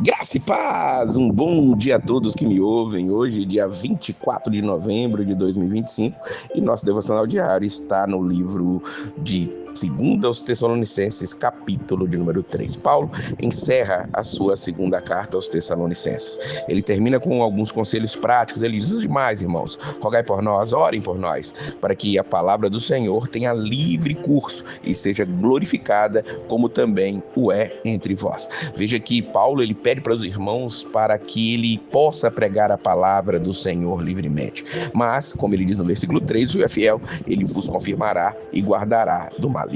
Graça e paz, um bom dia a todos que me ouvem. Hoje, dia 24 de novembro de 2025, e nosso devocional diário está no livro de 2 aos Tessalonicenses, capítulo de número 3. Paulo encerra a sua segunda carta aos Tessalonicenses. Ele termina com alguns conselhos práticos. Ele diz: os demais, irmãos, rogai por nós, orem por nós, para que a palavra do Senhor tenha livre curso e seja glorificada, como também o é entre vós. Veja que Paulo ele pede para os irmãos para que ele possa pregar a palavra do Senhor livremente. Mas, como ele diz no versículo 3, o é fiel, ele vos confirmará e guardará do maligno.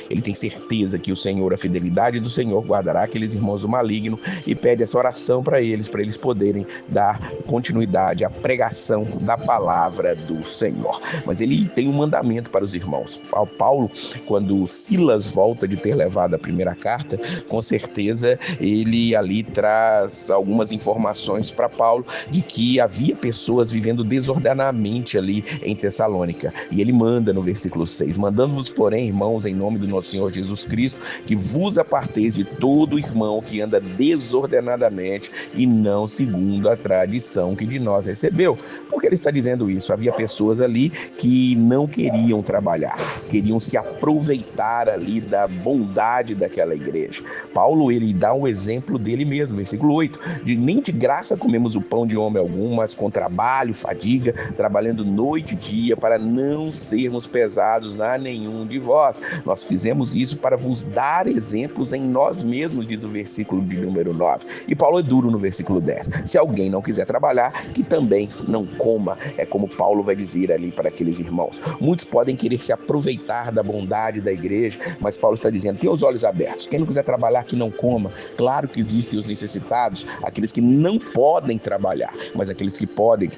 Ele tem certeza que o Senhor, a fidelidade do Senhor, guardará aqueles irmãos do maligno, e pede essa oração para eles poderem dar continuidade à pregação da palavra do Senhor. Mas ele tem um mandamento para os irmãos. Paulo, quando Silas volta de ter levado a primeira carta, com certeza ele ali traz algumas informações para Paulo de que havia pessoas vivendo desordenadamente ali em Tessalônica. E ele manda no versículo 6: mandando-vos, porém, irmãos, em nome do nosso Senhor Jesus Cristo, que vos aparteis de todo irmão que anda desordenadamente e não segundo a tradição que de nós recebeu. Por que ele está dizendo isso? Havia pessoas ali que não queriam trabalhar, queriam se aproveitar ali da bondade daquela igreja. Paulo, ele dá um exemplo dele mesmo, versículo 8, nem de graça comemos o pão de homem algum, mas com trabalho, fadiga, trabalhando noite e dia, para não sermos pesados a nenhum de vós. Nós fizemos isso para vos dar exemplos em nós mesmos, diz o versículo de número 9. E Paulo é duro no versículo 10. Se alguém não quiser trabalhar, que também não coma. É como Paulo vai dizer ali para aqueles irmãos. Muitos podem querer se aproveitar da bondade da igreja, mas Paulo está dizendo: tenha os olhos abertos. Quem não quiser trabalhar, que não coma. Claro que existem os necessitados, aqueles que não podem trabalhar, mas aqueles que podem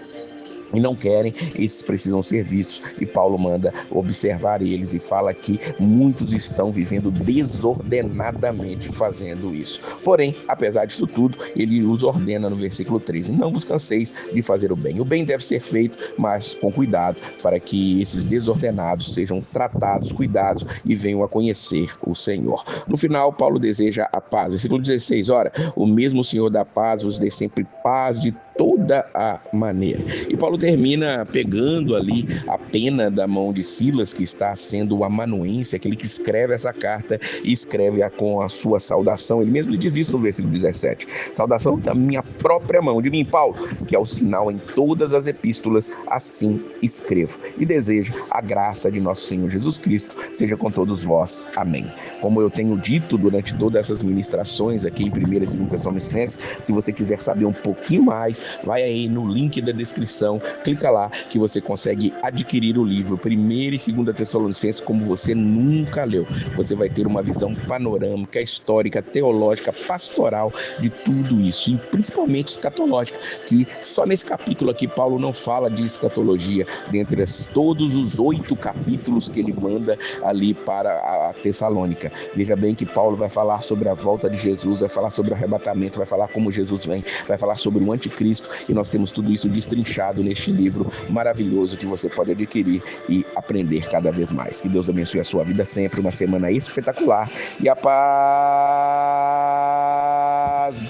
e não querem, esses precisam ser vistos. E Paulo manda observar eles e fala que muitos estão vivendo desordenadamente fazendo isso. Porém, apesar disso tudo, ele os ordena no versículo 13: não vos canseis de fazer o bem. O bem deve ser feito, mas com cuidado, para que esses desordenados sejam tratados, cuidados e venham a conhecer o Senhor. No final, Paulo deseja a paz. Versículo 16: ora, o mesmo Senhor da paz vos dê sempre paz de toda a maneira. E Paulo termina pegando ali a pena da mão de Silas, que está sendo o amanuense, aquele que escreve essa carta, e escreve-a com a sua saudação. Ele mesmo diz isso no versículo 17: saudação da minha própria mão, de mim, Paulo, que é o sinal em todas as epístolas, assim escrevo. E desejo a graça de nosso Senhor Jesus Cristo seja com todos vós. Amém. Como eu tenho dito durante todas essas ministrações aqui em 1ª e 2ª Tessalonicenses, se você quiser saber um pouquinho mais, vai aí no link da descrição, clica lá que você consegue adquirir o livro 1ª e 2ª Tessalonicenses como você nunca leu. Você vai ter uma visão panorâmica, histórica, teológica, pastoral de tudo isso, e principalmente escatológica, que só nesse capítulo aqui Paulo não fala de escatologia, dentre todos os 8 capítulos que ele manda ali para a Tessalônica. Veja bem que Paulo vai falar sobre a volta de Jesus, vai falar sobre o arrebatamento, vai falar como Jesus vem, vai falar sobre o anticristo, e nós temos tudo isso destrinchado neste livro maravilhoso que você pode adquirir e aprender cada vez mais. Que Deus abençoe a sua vida sempre, uma semana espetacular, e a paz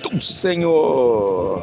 do Senhor.